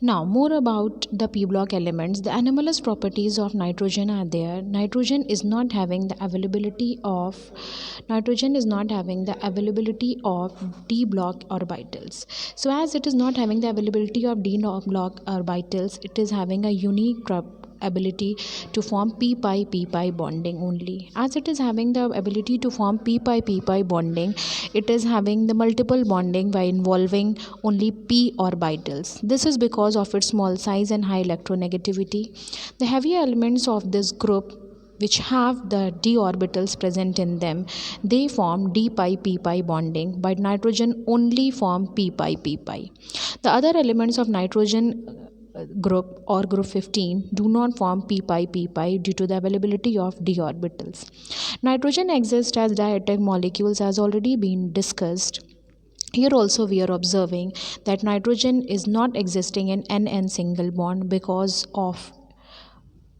Now, more about the p block elements. The anomalous properties of nitrogen are there. Nitrogen is not having the availability of d block orbitals. So, as it is not having the availability of d block orbitals, it is having a unique ability to form p pi bonding only. As it is having the ability to form p pi bonding, it is having the multiple bonding by involving only p orbitals. This is because of its small size and high electronegativity. The heavy elements of this group which have the d orbitals present in them, they form d pi p pi bonding, but nitrogen only form p pi. The other elements of nitrogen group or group 15 do not form p pi due to the availability of d orbitals. Nitrogen exists as diatomic molecules as already been discussed. Here also we are observing that nitrogen is not existing in N single bond because of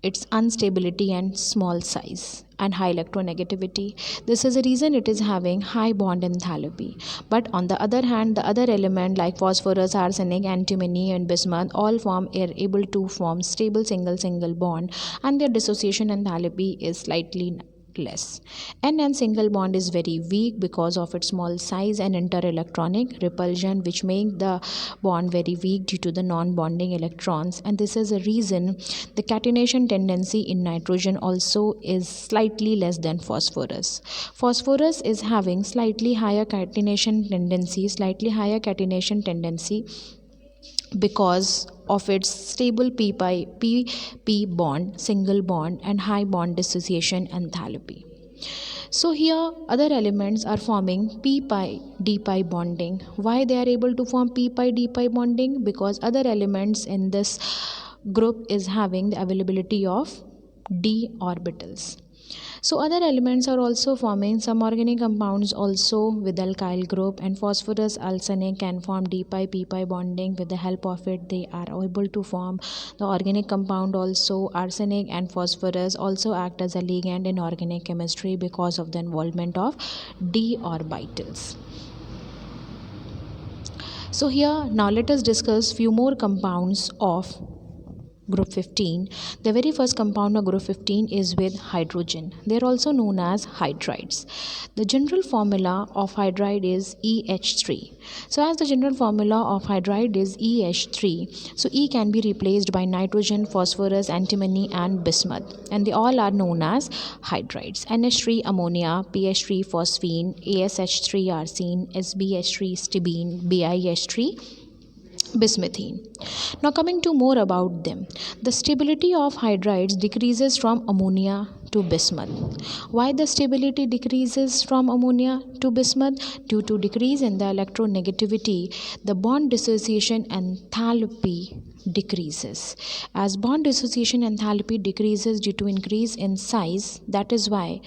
its instability and small size and high electronegativity. This is the reason it is having high bond enthalpy. But on the other hand, the other element like phosphorus, arsenic, antimony and bismuth all are able to form stable single bond, and their dissociation enthalpy is slightly less. N single bond is very weak because of its small size and interelectronic repulsion, which make the bond very weak due to the non-bonding electrons, and this is a reason the catenation tendency in nitrogen also is slightly less than phosphorus. Phosphorus is having slightly higher catenation tendency because of its stable p bond, single bond, and high bond dissociation enthalpy. So here other elements are forming p pi d pi bonding. Why they are able to form p pi d pi bonding? Because other elements in this group is having the availability of d orbitals. So other elements are also forming some organic compounds also with alkyl group, and phosphorus, arsenic can form d pi p pi bonding. With the help of it they are able to form the organic compound also. Arsenic and phosphorus also act as a ligand in organic chemistry because of the involvement of d orbitals. So here now let us discuss few more compounds of group 15. The very first compound of group 15 is with hydrogen. They are also known as hydrides. The general formula of hydride is EH3. So as the general formula of hydride is EH3, so E can be replaced by nitrogen, phosphorus, antimony and bismuth, and they all are known as hydrides. NH3 ammonia, PH3 phosphine, ASH3 arsine, SBH3 stibine, BiH3 bismuthine. Now coming to more about them. The stability of hydrides decreases from ammonia to bismuth. Why the stability decreases from ammonia to bismuth? Due to decrease in the electronegativity, the bond dissociation enthalpy decreases. As bond dissociation enthalpy decreases due to increase in size, that is why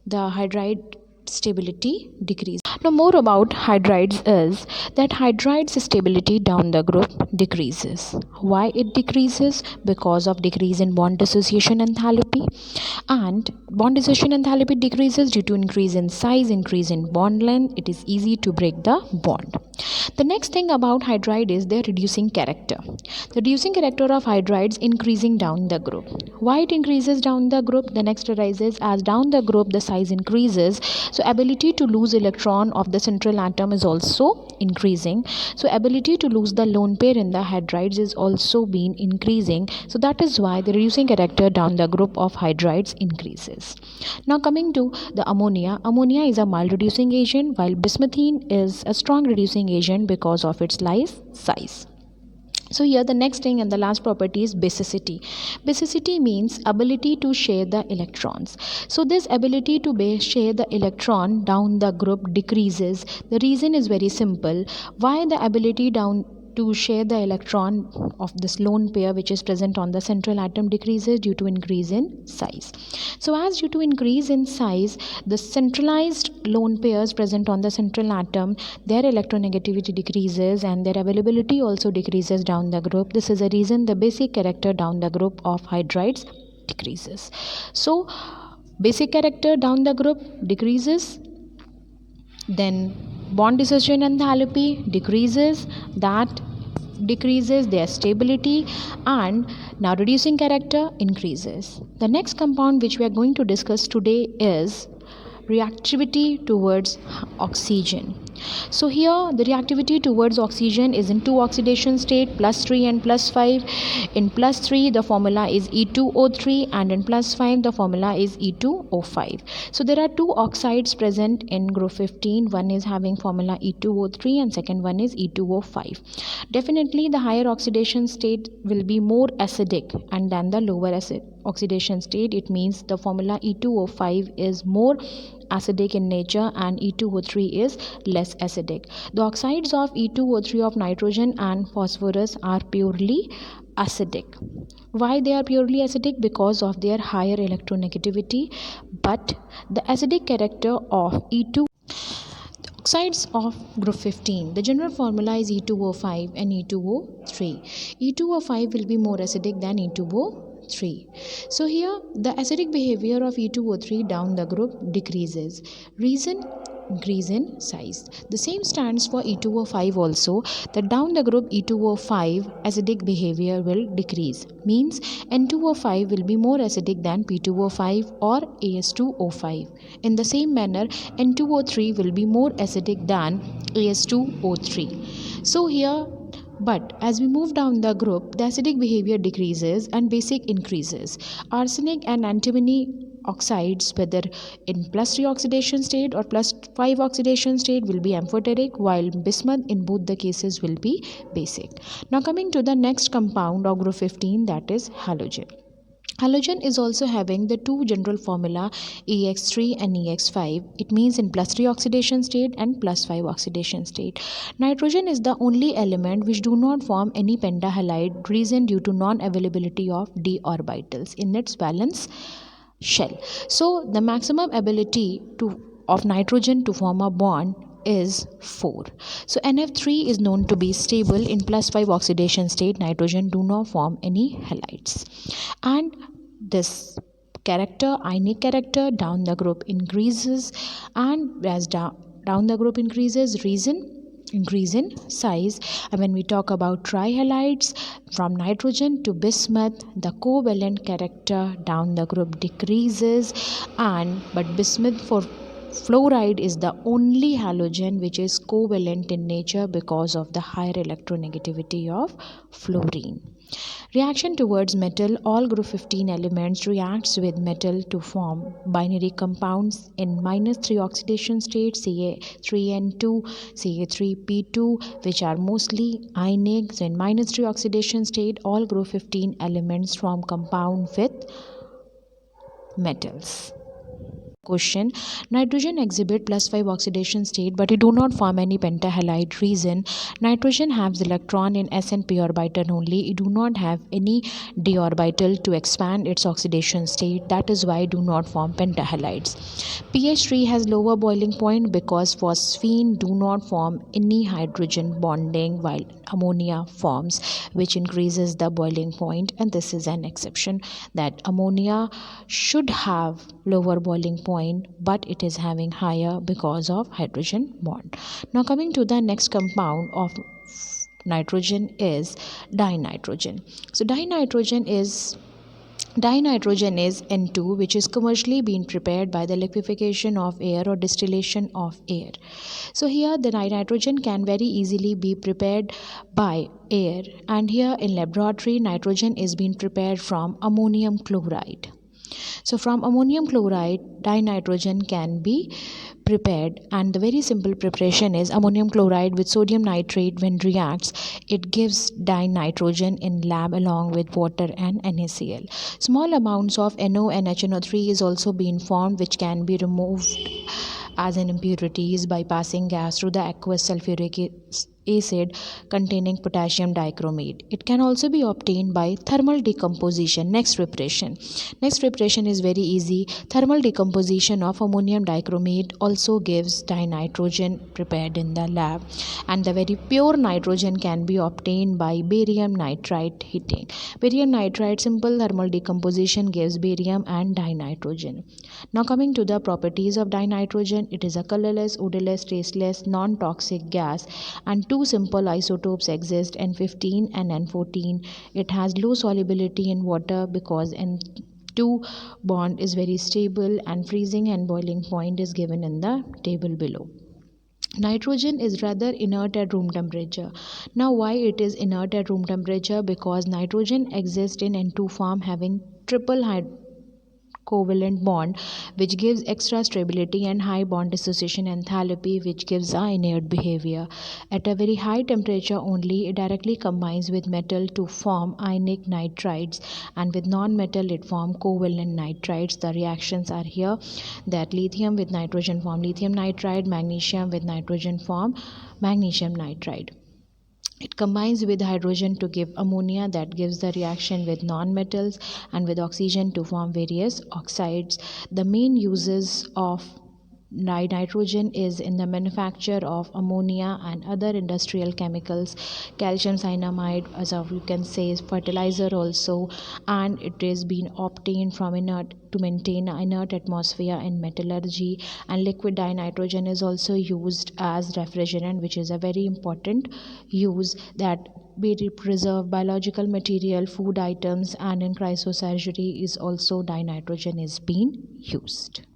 the hydride stability decreases. Now more about hydrides is that hydrides stability down the group decreases. Why it decreases? Because of decrease in bond dissociation enthalpy, and bond dissociation enthalpy decreases due to increase in size, increase in bond length. It is easy to break the bond. The next thing about hydride is their reducing character. The reducing character of hydrides increasing down the group. Why it increases down the group? The next arises as down the group the size increases, so ability to lose electron of the central atom is also increasing. So ability to lose the lone pair in the hydrides is also been increasing. So that is why the reducing character down the group of hydrides increases. Now coming to the ammonia. Ammonia is a mild reducing agent, while bismuthine is a strong reducing agent because of its size. So here the next thing and the last property is basicity. Basicity means ability to share the electrons. So this ability to share the electron down the group decreases. The reason is very simple. Why the ability down to share the electron of this lone pair which is present on the central atom decreases due to increase in size. So as due to increase in size, the centralized lone pairs present on the central atom, their electronegativity decreases and their availability also decreases down the group. This is a reason the basic character down the group of hydrides decreases. So basic character down the group decreases, then bond dissociation enthalpy decreases, that decreases their stability, and now reducing character increases. The next compound which we are going to discuss today is reactivity towards oxygen. So here the reactivity towards oxygen is in two oxidation state, +3 and +5. In +3 the formula is E2O3, and in +5 the formula is E2O5. So there are two oxides present in group 15. One is having formula E2O3 and second one is E2O5. Definitely the higher oxidation state will be more acidic and than the lower oxidation state. It means the formula E2O5 is more acidic in nature and E2O3 is less acidic. The oxides of E2O3 of nitrogen and phosphorus are purely acidic. Why they are purely acidic? Because of their higher electronegativity, but the acidic character of oxides of group 15, the general formula is E2O5 and E2O3. E2O5 will be more acidic than E2O3. So here the acidic behavior of E2O3 down the group decreases. Reason? Increase in size. The same stands for E2O5 also, that down the group E2O5 acidic behavior will decrease. Means N2O5 will be more acidic than P2O5 or AS2O5. In the same manner N2O3 will be more acidic than AS2O3. So here, but as we move down the group, the acidic behavior decreases and basic increases. Arsenic and antimony oxides, whether in +3 oxidation state or +5 oxidation state, will be amphoteric, while bismuth in both the cases will be basic. Now coming to the next compound of group 15, that is halogen. Halogen is also having the two general formula EX3 and EX5. It means in +3 oxidation state and +5 oxidation state. Nitrogen is the only element which do not form any pentahalide, reason due to non-availability of d orbitals in its valence shell. So the maximum ability of nitrogen to form a bond is 4. So NF3 is known to be stable in +5 oxidation state. Nitrogen do not form any halides, and this character, ionic character, down the group increases, and as down the group increases, increase in size. And when we talk about trihalides, from nitrogen to bismuth, the covalent character down the group decreases, but bismuth for fluoride is the only halogen which is covalent in nature because of the higher electronegativity of fluorine. Reaction towards metal. All group 15 elements reacts with metal to form binary compounds in -3 oxidation state, Ca3N2, Ca3P2, which are mostly ionic. So in -3 oxidation state, all group 15 elements form compound with metals. Question: nitrogen exhibit +5 oxidation state, but it do not form any pentahalide. Reason: nitrogen has electron in s and p orbital only. It do not have any d orbital to expand its oxidation state. That is why it do not form pentahalides. pH3 has lower boiling point because phosphine do not form any hydrogen bonding, while ammonia forms, which increases the boiling point. And this is an exception, that ammonia should have lower boiling point, but it is having higher because of hydrogen bond. Now coming to the next compound of nitrogen is dinitrogen. So dinitrogen is N2, which is commercially being prepared by the liquefaction of air or distillation of air. So here the nitrogen can very easily be prepared by air, and here in laboratory nitrogen is being prepared from ammonium chloride. So from ammonium chloride, dinitrogen can be prepared, and the very simple preparation is ammonium chloride with sodium nitrate. When reacts, it gives dinitrogen in lab along with water and NaCl. Small amounts of NO and HNO3 is also being formed, which can be removed as an impurities by passing gas through the aqueous sulfuric acid containing potassium dichromate. It can also be obtained by thermal decomposition. Next preparation is very easy. Thermal decomposition of ammonium dichromate also gives dinitrogen prepared in the lab, and the very pure nitrogen can be obtained by barium nitride heating. Barium nitride simple thermal decomposition gives barium and dinitrogen. Now coming to the properties of dinitrogen, it is a colorless, odorless, tasteless, non-toxic gas, and two two simple isotopes exist, N15 and N14. It has low solubility in water because N2 bond is very stable, and freezing and boiling point is given in the table below. Nitrogen is rather inert at room temperature. Now, why it is inert at room temperature? Because nitrogen exists in N2 form having triple covalent bond, which gives extra stability, and high bond dissociation enthalpy, which gives a inert behavior. At a very high temperature only, it directly combines with metal to form ionic nitrides, and with non-metal it form covalent nitrides. The reactions are here, that lithium with nitrogen form lithium nitride, magnesium with nitrogen form magnesium nitride. It combines with hydrogen to give ammonia, that gives the reaction with non-metals, and with oxygen to form various oxides. The main uses of nitrogen is in the manufacture of ammonia and other industrial chemicals, calcium cyanamide, as you can say, is fertilizer also, and it is being obtained from inert to maintain an inert atmosphere in metallurgy. And liquid dinitrogen is also used as refrigerant, which is a very important use, that we preserve biological material, food items, and in cryosurgery is also dinitrogen is being used.